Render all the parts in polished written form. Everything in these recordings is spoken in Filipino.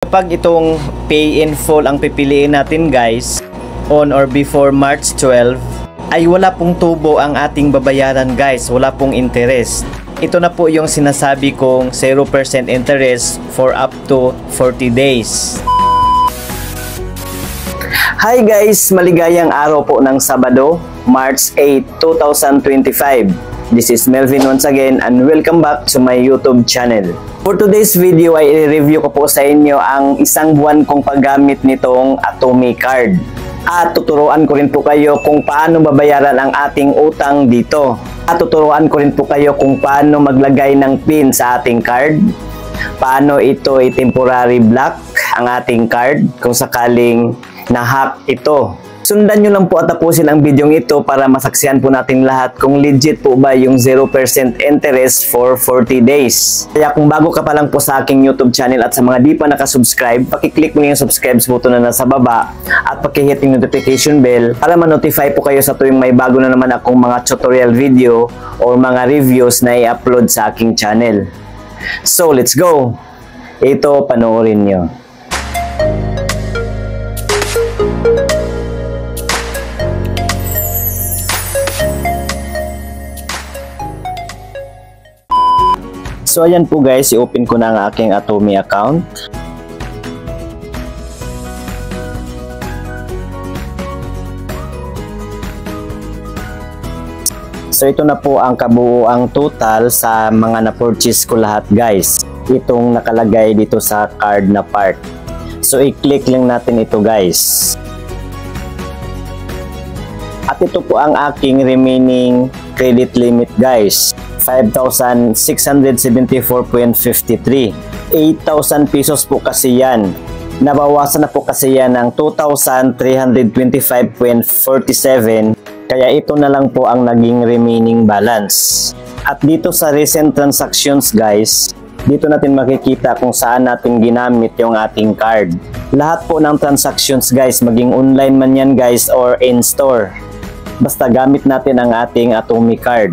Kapag itong pay in full ang pipiliin natin guys, on or before March 12, ay wala pong tubo ang ating babayaran guys, wala pong interest. Ito na po yung sinasabi kong 0% interest for up to 40 days. Hi guys! Maligayang araw po ng Sabado, March 8, 2025. This is Melvin once again and welcome back to my YouTube channel. For today's video ay i-review ko po sa inyo ang isang buwan kong paggamit nitong Atomy card. At tuturuan ko rin po kayo kung paano babayaran ang ating utang dito. At tuturuan ko rin po kayo kung paano maglagay ng PIN sa ating card. Paano ito i-temporary block ang ating card kung sakaling na-hack ito. Sundan nyo lang po at tapusin ang video ito para masaksihan po natin lahat kung legit po ba yung 0% interest for 40 days. Kaya kung bago ka pa lang po sa aking YouTube channel at sa mga di pa nakasubscribe, pakiclick mo yung subscribe button na nasa baba at pakihit yung notification bell para ma-notify po kayo sa tuwing may bago na naman akong mga tutorial video or mga reviews na i-upload sa aking channel. So let's go! Ito panoorin nyo. So ayan po guys, i-open ko na ang aking Atomy account. So ito na po ang kabuuang total sa mga na-purchase ko lahat guys. Itong nakalagay dito sa card na part. So i-click lang natin ito guys. At ito po ang aking remaining credit limit guys. 5,674.53. 8,000 pesos po kasi yan. Nabawasan na po kasi yan ng 2,325.47. Kaya ito na lang po ang naging remaining balance. At dito sa recent transactions guys, dito natin makikita kung saan natin ginamit yung ating card. Lahat po ng transactions guys, maging online man yan guys or in-store. Basta gamit natin ang ating Atomy card.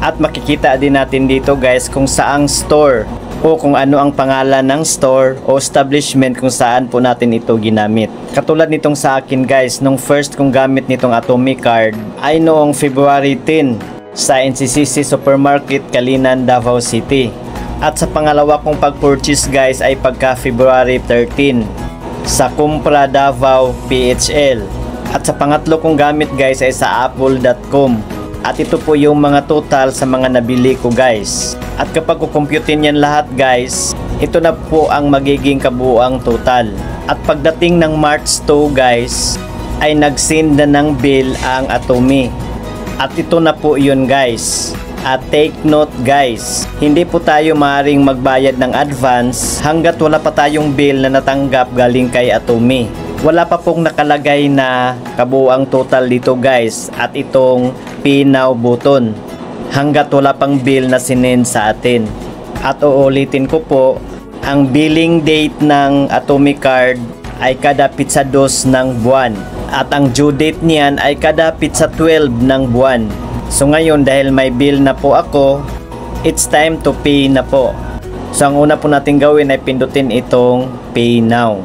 At makikita din natin dito guys kung saang store o kung ano ang pangalan ng store o establishment kung saan po natin ito ginamit. Katulad nitong sa akin guys, nung first kong gamit nitong Atomy card ay noong February 10 sa NCCC Supermarket, Kalinan, Davao City. At sa pangalawa kong pag-purchase guys ay pagka February 13 sa Compra Davao, PHL. At sa pangatlo kong gamit guys ay sa apple.com. At ito po yung mga total sa mga nabili ko guys. At kapag kukumputin yan lahat guys, ito na po ang magiging kabuuang total. At pagdating ng March 2 guys, ay nag-send na ng bill ang Atomy. At ito na po yun guys. At take note guys, hindi po tayo maaaring magbayad ng advance hanggat wala pa tayong bill na natanggap galing kay Atomy. Wala pa pong nakalagay na kabuuang total dito guys at itong Pay Now button hanggat wala pang bill na sinend sa atin. At uulitin ko po, ang billing date ng Atomy card ay kada pizza 2 ng buwan at ang due date niyan ay kada pizza 12 ng buwan. So ngayon dahil may bill na po ako, it's time to pay na po. So ang una po natin gawin ay pindutin itong Pay Now.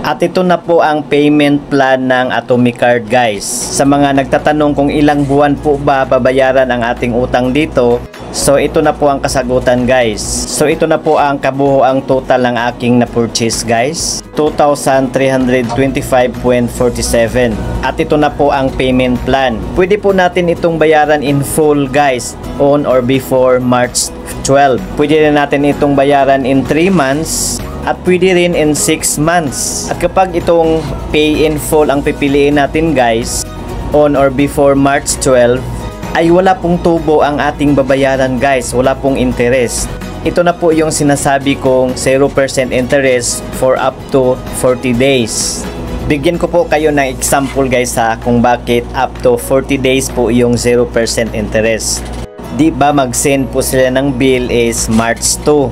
At ito na po ang payment plan ng Atomy card guys. Sa mga nagtatanong kung ilang buwan po ba babayaran ang ating utang dito, so ito na po ang kasagutan guys. So ito na po ang kabuuang total ng aking na-purchase guys. 2,325.47. At ito na po ang payment plan. Pwede po natin itong bayaran in full guys on or before March 12. Pwede rin natin itong bayaran in 3 months. At pwede rin in 6 months. At kapag itong pay in full ang pipiliin natin guys, on or before March 12, ay wala pong tubo ang ating babayaran guys, wala pong interest. Ito na po yung sinasabi kong 0% interest for up to 40 days. Bigyan ko po kayo ng example guys ha, kung bakit up to 40 days po yung 0% interest. Di ba mag-send po sila ng bill is March 2.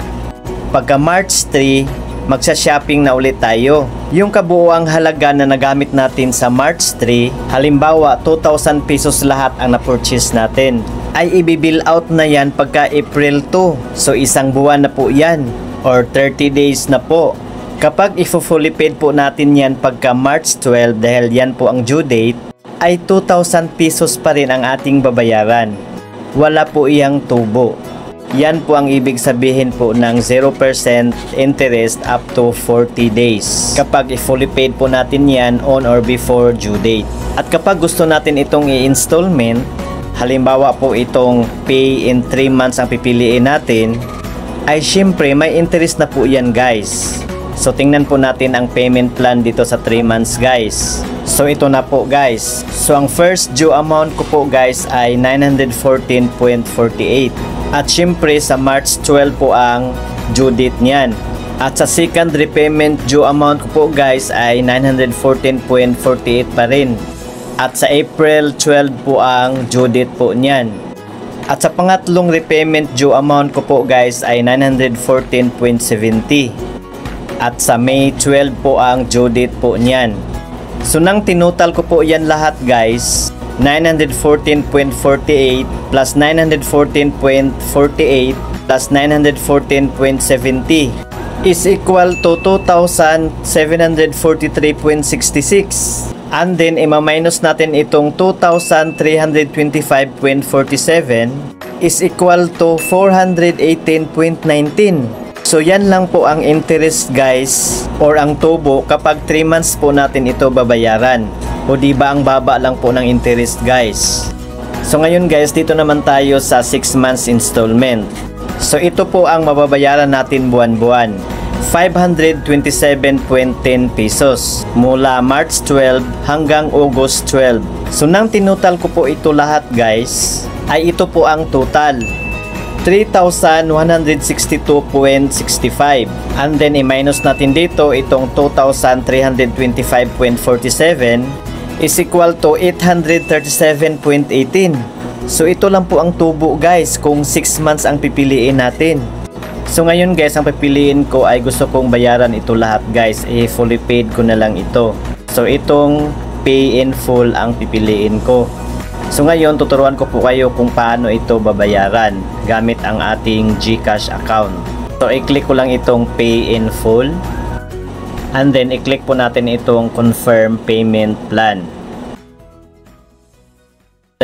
Pagka March 3, magsa-shopping na ulit tayo. Yung kabuuang halaga na nagamit natin sa March 3, halimbawa 2,000 pesos lahat ang na-purchase natin, ay i-bill out na yan pagka April 2. So isang buwan na po yan or 30 days na po. Kapag ifo-fully paid po natin yan pagka March 12 dahil yan po ang due date, ay 2,000 pesos pa rin ang ating babayaran. Wala po iyang tubo. Yan po ang ibig sabihin po ng 0% interest up to 40 days. Kapag i-fully paid po natin yan on or before due date. At kapag gusto natin itong i-installment, halimbawa po itong pay in 3 months ang pipiliin natin, ay syempre may interest na po yan guys. So tingnan po natin ang payment plan dito sa 3 months guys. So ito na po guys. So ang first due amount ko po guys ay 914.48. At syempre sa March 12 po ang due date niyan. At sa second repayment due amount ko po guys ay 914.48 pa rin. At sa April 12 po ang due date po niyan. At sa pangatlong repayment due amount ko po guys ay 914.70. At sa May 12 po ang due date po niyan. So nang tinutal ko po yan lahat guys, 914.48 plus 914.48 plus 914.70 is equal to 2,743.66. And then ima-minus natin itong 2,325.47 is equal to 418.19. So yan lang po ang interest guys or ang tubo kapag 3 months po natin ito babayaran. O diba ang baba lang po ng interest guys. So ngayon guys, dito naman tayo sa 6 months installment. So ito po ang mababayaran natin buwan-buwan. 527.10 pesos mula March 12 hanggang August 12. So nang tinutal ko po ito lahat guys, ay ito po ang total. 3,162.65 and then i-minus natin dito itong 2,325.47 is equal to 837.18. So ito lang po ang tubo guys kung 6 months ang pipiliin natin. So ngayon guys, ang pipiliin ko ay gusto kong bayaran ito lahat guys, fully paid ko na lang ito. So itong pay in full ang pipiliin ko. So ngayon, tuturuan ko po kayo kung paano ito babayaran gamit ang ating GCash account. So i-click ko lang itong pay in full and then i-click po natin itong confirm payment plan.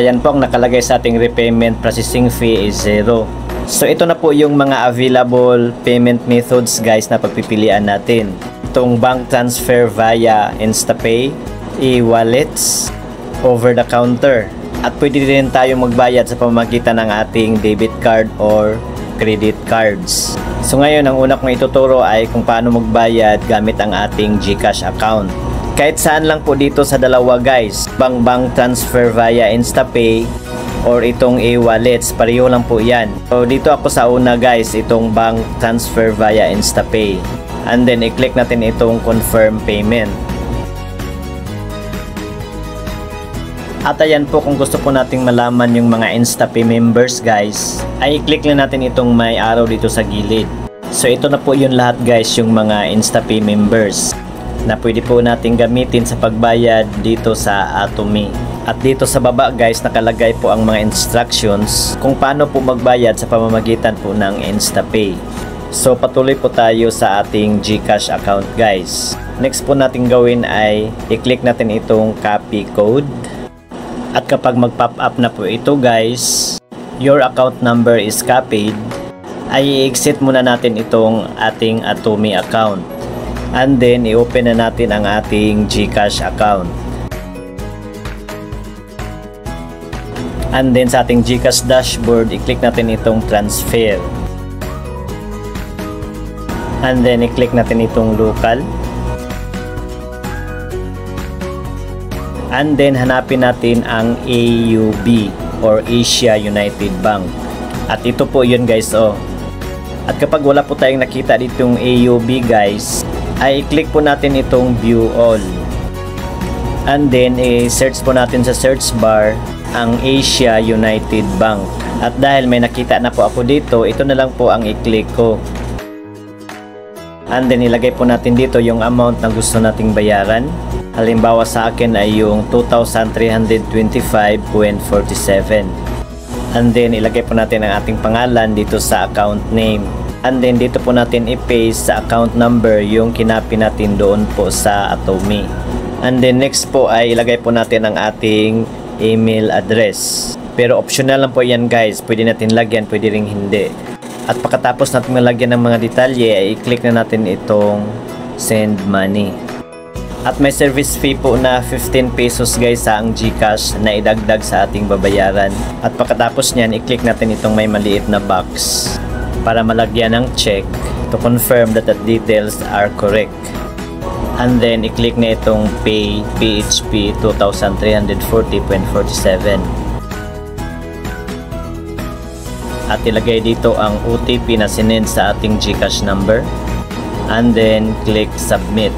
Ayan po ang nakalagay sa ating repayment processing fee is 0. So ito na po yung mga available payment methods guys na pagpipilian natin. Itong bank transfer via InstaPay, e-wallets, over the counter. At pwede rin tayo magbayad sa pamamagitan ng ating debit card or credit cards. So ngayon, ang una kong ituturo ay kung paano magbayad gamit ang ating GCash account. Kahit saan lang po dito sa dalawa guys, bank transfer via InstaPay or itong e-wallets, pareho lang po yan. So dito ako sa una guys, itong bank transfer via InstaPay. And then i-click natin itong confirm payment. At ayan po, kung gusto po nating malaman yung mga InstaPay members guys, ay i-click lang natin itong may arrow dito sa gilid. So ito na po yung lahat guys, yung mga InstaPay members na pwede po nating gamitin sa pagbayad dito sa Atomy. At dito sa baba guys, nakalagay po ang mga instructions kung paano po magbayad sa pamamagitan po ng InstaPay. So patuloy po tayo sa ating GCash account guys. Next po natin gawin ay i-click natin itong copy code. At kapag mag-pop up na po ito guys, your account number is copied, ay i-exit muna natin itong ating Atomy account. And then i-open na natin ang ating GCash account. And then sa ating GCash dashboard, i-click natin itong transfer. And then i-click natin itong local. And then hanapin natin ang AUB or Asia United Bank. At ito po yun guys oh. At kapag wala po tayong nakita ditong AUB guys, ay i-click po natin itong view all. And then i-search po natin sa search bar ang Asia United Bank. At dahil may nakita na po ako dito, ito na lang po ang i-click ko. And then ilagay po natin dito yung amount na gusto nating bayaran. Halimbawa sa akin ay yung 2,325.47. And then ilagay po natin ang ating pangalan dito sa account name. And then dito po natin i-paste sa account number yung kinopy natin doon po sa Atomy. And then next po ay ilagay po natin ang ating email address. Pero optional lang po yan guys, pwede natin lagyan, pwede ring hindi. At pagkatapos natin malagyan ng mga detalye ay i-click na natin itong send money. At may service fee po na 15 pesos guys sa ang GCash na idagdag sa ating babayaran. At pagkatapos nyan, i-click natin itong may maliit na box para malagyan ng check to confirm that the details are correct. And then, i-click na itong pay PHP 2,340.47. At ilagay dito ang OTP na sinend sa ating GCash number. And then, click submit.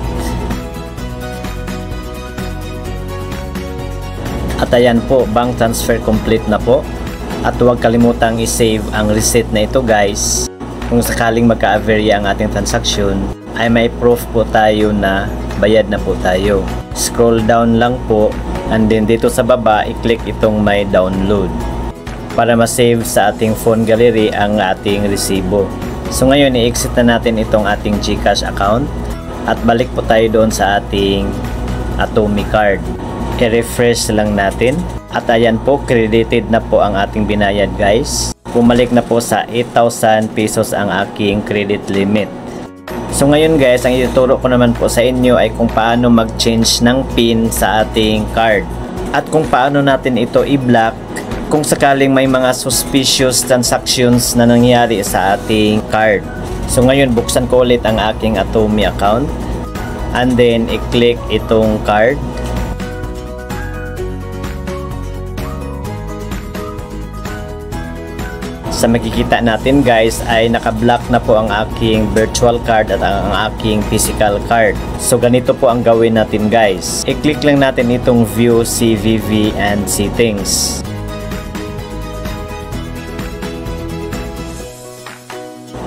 At ayan po, bank transfer complete na po. At huwag kalimutang i-save ang receipt na ito guys. Kung sakaling magka-averya ang ating transaction, ay may proof po tayo na bayad na po tayo. Scroll down lang po, and then dito sa baba, i-click itong may download para ma-save sa ating phone gallery ang ating resibo. So ngayon, i-exit na natin itong ating GCash account at balik po tayo doon sa ating Atomy card. I-refresh lang natin at ayan po, credited na po ang ating binayad guys. Bumalik na po sa 8,000 pesos ang aking credit limit. So ngayon guys, ang ituturo ko naman po sa inyo ay kung paano mag-change ng PIN sa ating card at kung paano natin ito i-block kung sakaling may mga suspicious transactions na nangyari sa ating card. So ngayon, buksan ko ulit ang aking Atomy account and then i-click itong card. Sa makikita natin guys ay naka-block na po ang aking virtual card at ang aking physical card. So ganito po ang gawin natin guys. I-click lang natin itong view CVV and settings.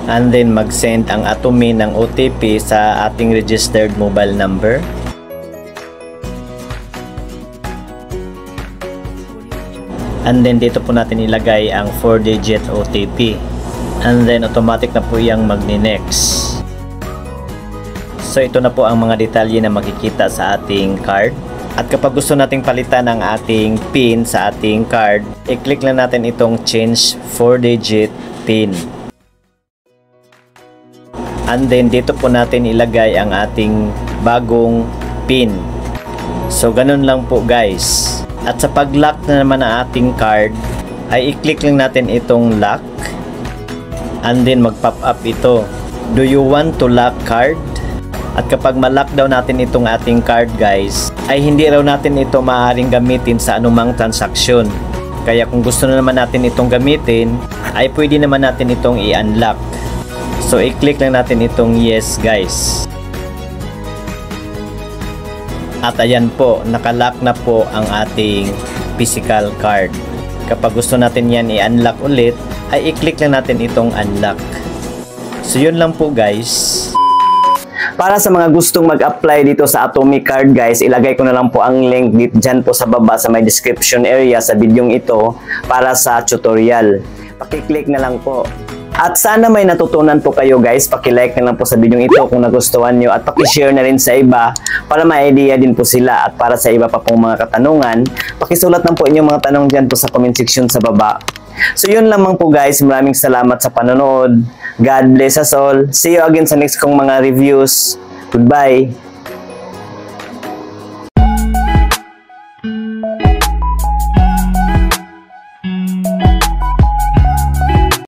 And then mag-send ang Atomy ng OTP sa ating registered mobile number. And then dito po natin ilagay ang 4-digit OTP. And then automatic na po yung magni-next. So ito na po ang mga detalye na makikita sa ating card. At kapag gusto nating palitan ang ating PIN sa ating card, i-click lang natin itong change 4-digit PIN. And then dito po natin ilagay ang ating bagong PIN. So ganun lang po guys. At sa pag-lock na naman ng ating card, ay i-click lang natin itong lock. And then mag-pop up ito. Do you want to lock card? At kapag ma-lock daw natin itong ating card guys, ay hindi raw natin ito maaaring gamitin sa anumang transaksyon. Kaya kung gusto na naman natin itong gamitin, ay pwede naman natin itong i-unlock. So i-click lang natin itong yes guys. At ayan po, nakalock na po ang ating physical card. Kapag gusto natin yan i-unlock ulit, ay i-click lang natin itong unlock. So yun lang po guys. Para sa mga gustong mag-apply dito sa Atomy card guys, ilagay ko na lang po ang link dito dyan po sa baba sa may description area sa bidyong ito para sa tutorial. Paki-click na lang po. At sana may natutunan po kayo guys, paki-like na lang po sa video ito kung nagustuhan nyo at paki-share na rin sa iba para may idea din po sila. At para sa iba pa pong mga katanungan, pakisulat lang po inyong mga tanong dyan po sa comment section sa baba. So yun lamang po guys, maraming salamat sa panonood. God bless us all. See you again sa next kong mga reviews. Goodbye!